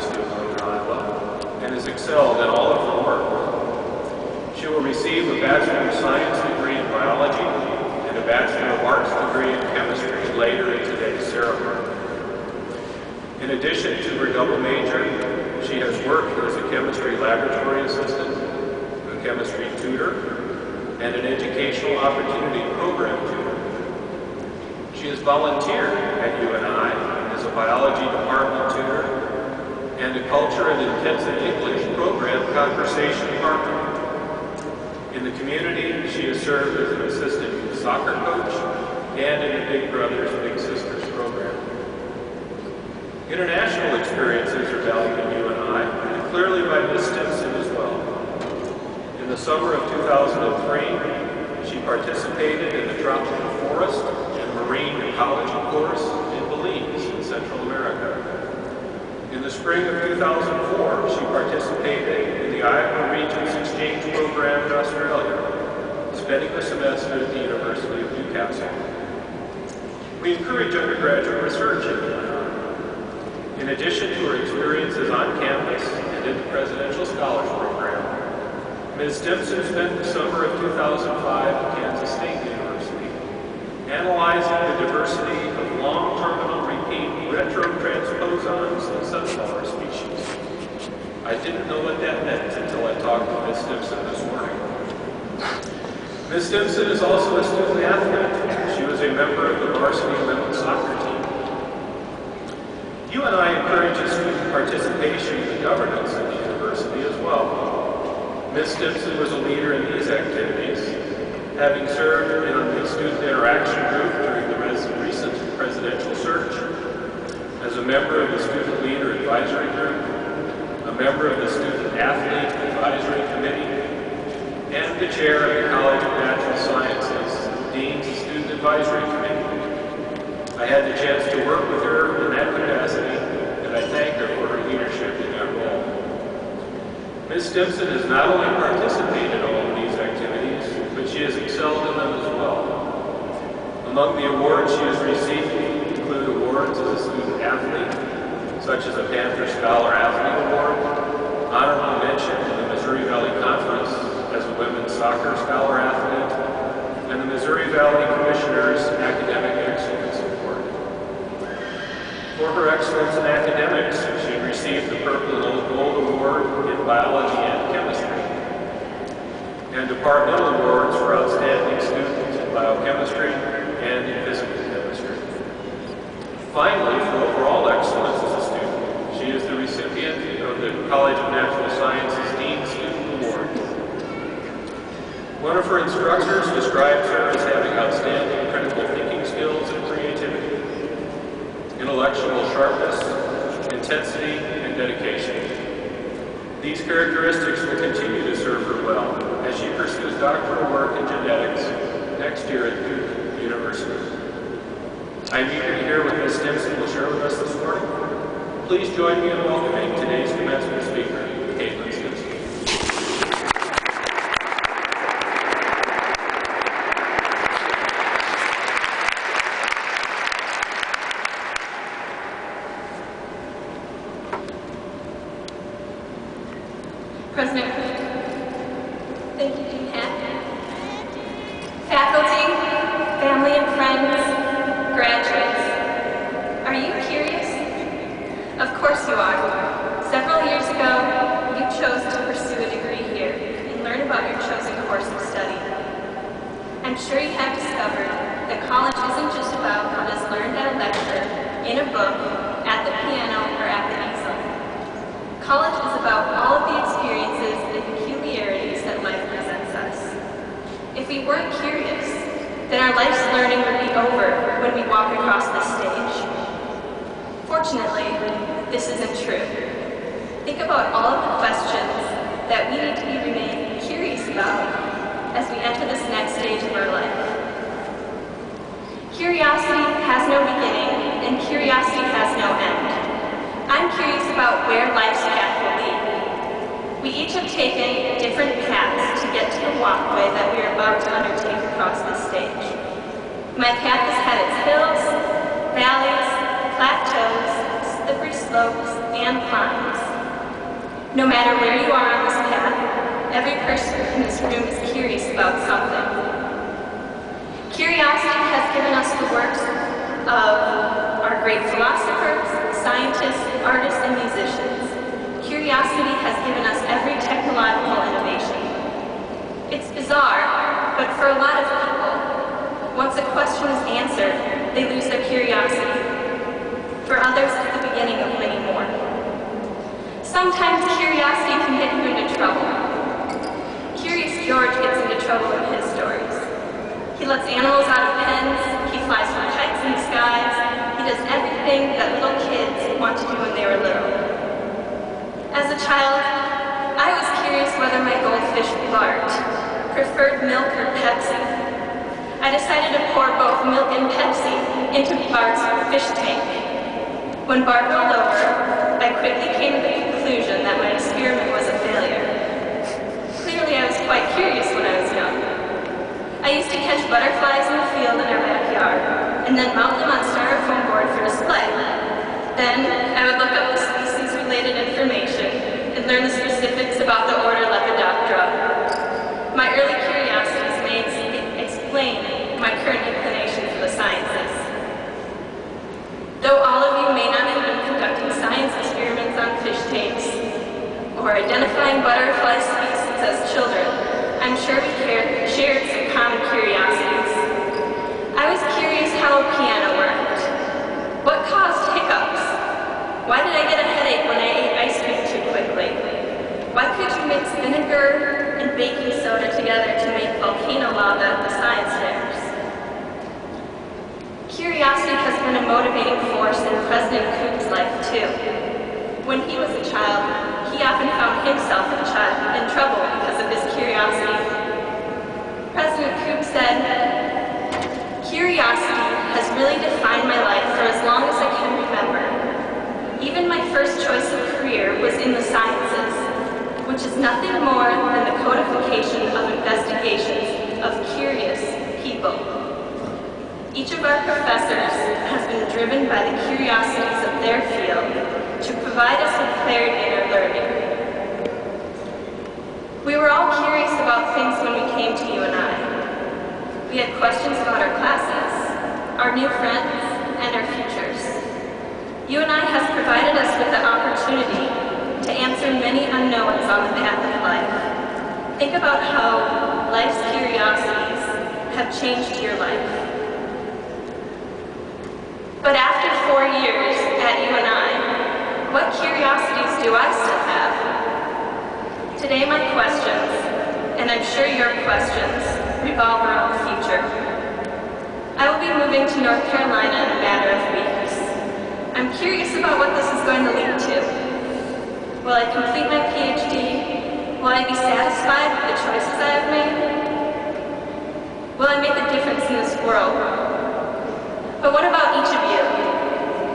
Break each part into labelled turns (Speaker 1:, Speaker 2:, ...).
Speaker 1: University of Northern Iowa and has excelled in all of her work. She will receive a Bachelor of Science degree in biology and a Bachelor of Arts degree in chemistry later in today's ceremony. In addition to her double major, she has worked as a chemistry laboratory assistant, a chemistry tutor, and an educational opportunity program tutor. She has volunteered at UNI as a biology department tutor and a culture and intensive English program conversation partner. In the community, she has served as an assistant youth soccer coach and in the Big Brothers Big Sisters program. International experiences are valued at UNI, and clearly by Ms. Stimpson as well. In the summer of 2003, she participated in the tropical forest and marine ecology course in Belize in Central America. In the spring of 2004, she participated in the Iowa Regents Exchange Program in Australia, spending the semester at the University of Newcastle. We encourage undergraduate research at UNI. In addition to her experiences on campus and in the Presidential Scholars Program, Ms. Stimpson spent the summer of 2005 at Kansas State University, analyzing the diversity of long-terminal repeat retrotransposons in sunflower species. I didn't know what that meant until I talked to Ms. Stimpson this morning. Ms. Stimpson is also a student athlete. She was a member of the varsity women's soccer team. UNI encourages student participation in the governance of the university as well. Ms. Stimpson was a leader in these activities, having served in the Student Interaction Group during the recent presidential search, as a member of the Student Leader Advisory Group, a member of the Student Athlete Advisory Committee, and the chair of the College of Natural Sciences Dean's Student Advisory Committee. I had the chance to work with her in that capacity, and I thank her for her leadership in that role. Ms. Stimpson has not only participated in all of these activities, but she has excelled in them as well. Among the awards she has received include awards as a student athlete, such as the Panther Scholar Athlete Award, honorable mention in the Missouri Valley Conference as a Women's Soccer Scholar Athlete, and the Missouri Valley Commissioner's Academic Excellence Award. For her excellence in academics, she received the Purple and Gold Award in Biology and Chemistry, and departmental awards for outstanding students in biochemistry and in physical chemistry. Finally, for overall excellence as a student, she is the recipient of the College of Natural Sciences Dean Student Award. One of her instructors describes her as having outstanding critical thinking skills and creativity, intellectual sharpness, intensity, and dedication. These characteristics will continue to serve her well as she pursues doctoral work in genetics next year at Duke University. I'm eager to hear what Ms. Stimpson will share with us this morning. Please join me in welcoming today's commencement speaker, Kaitlin Stimpson.
Speaker 2: President, thank you, Dean Hack. Faculty, family and friends, graduates, are you curious? Of course you are. Several years ago, you chose to pursue a degree here and learn about your chosen course of study. I'm sure you have discovered that college isn't just about what is learned at a lecture, in a book, at the piano, or at the easel. College is about all of the experiences and peculiarities that life presents us. If we weren't curious, then our life's learning would be over when we walk across this stage. Fortunately, this isn't true. Think about all of the questions that we need to remain curious about as we enter this next stage of our life. Curiosity has no beginning, and curiosity has no end. I'm curious about where life's path will lead. We each have taken different paths to get to the walkway that we are about to undertake across this stage. My path has had its hills, valleys, plateaus, slippery slopes, and climbs. No matter where you are on this path, every person in this room is curious about something. Curiosity has given us the works of our great philosophers, scientists, artists, and musicians. Curiosity has given us every technological innovation. It's bizarre, but for a lot of people, once a question is answered, they lose their curiosity. For others, it's the beginning of many more. Sometimes curiosity can get you into trouble. Curious George gets into trouble in his stories. He lets animals out of pens, he flies from kites in the skies, he does everything that little kids want to do when they were little. As a child, I was curious whether my goldfish Bart preferred milk or Pepsi. I decided to pour both milk and Pepsi into Bart's fish tank. When Bart rolled over, I quickly came to the conclusion that my experiment was a failure. Clearly, I was quite curious when I was young. I used to catch butterflies in the field in our backyard, and then mount them on styrofoam board for display. Then, I would look up the species-related information and learn the specifics about the order Lepidoptera. My early curiosities may explain my current inclination for the sciences. Though all of you may not have been conducting science experiments on fish tanks or identifying butterfly species as children, I'm sure we shared some common curiosities. I was curious how a piano worked. What caused hiccups? Why did I get a headache when I ate ice cream too quickly? Why could you mix vinegar and baking soda together to make volcano lava at the science fairs? Curiosity has been a motivating force in President Koop's life, too. When he was a child, he often found himself in trouble because of his curiosity. President Koop said, "Curiosity has really defined my life for as long as I can remember. Even my first choice of career was in the sciences, which is nothing more than the codification of investigations of curious people. Each of our professors has been driven by the curiosities of their field to provide us with clarity in our learning." We were all curious about things when we came to UNI. We had questions about our classes, our new friends, and our futures. UNI has provided us with the opportunity to answer many unknowns on the path of life. Think about how life's curiosities have changed your life. But after 4 years at UNI, what curiosities do I still have? Today my questions, and I'm sure your questions, revolve around the future. I will be moving to North Carolina in a matter of weeks. I'm curious about what this is going to lead to. Will I complete my PhD? Will I be satisfied with the choices I have made? Will I make a difference in this world? But what about each of you?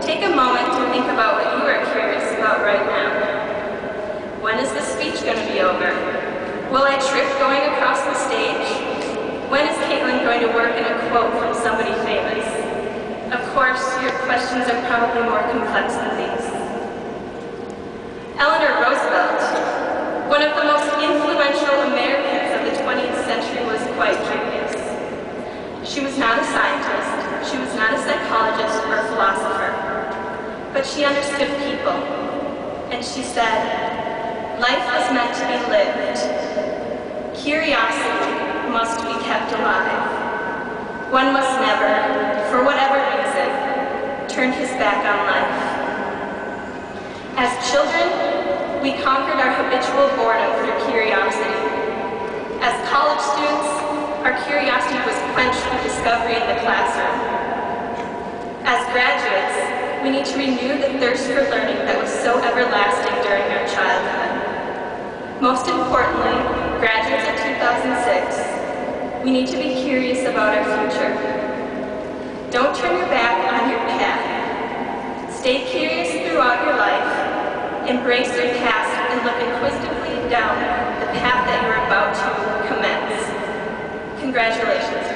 Speaker 2: Take a moment to think about what you are curious about right now. When is this speech going to be over? Will I trip going across the stage? When is Kaitlin going to work in a quote from somebody famous? Of course, your questions are probably more complex than these. Eleanor Roosevelt, one of the most influential Americans of the 20th century, was quite curious. She was not a scientist, she was not a psychologist or a philosopher, but she understood people, and she said, "Life was meant to be lived. Curiosity must be kept alive. One must never, for whatever reason, turn his back on life." As children, we conquered our habitual boredom through curiosity. As college students, our curiosity was quenched through discovery in the classroom. As graduates, we need to renew the thirst for learning that was so everlasting during our childhood. Most importantly, graduates of 2006, we need to be curious about our future. Don't turn your back on your path. Stay curious throughout your life. Embrace your past and look inquisitively down the path that you're about to commence. Congratulations.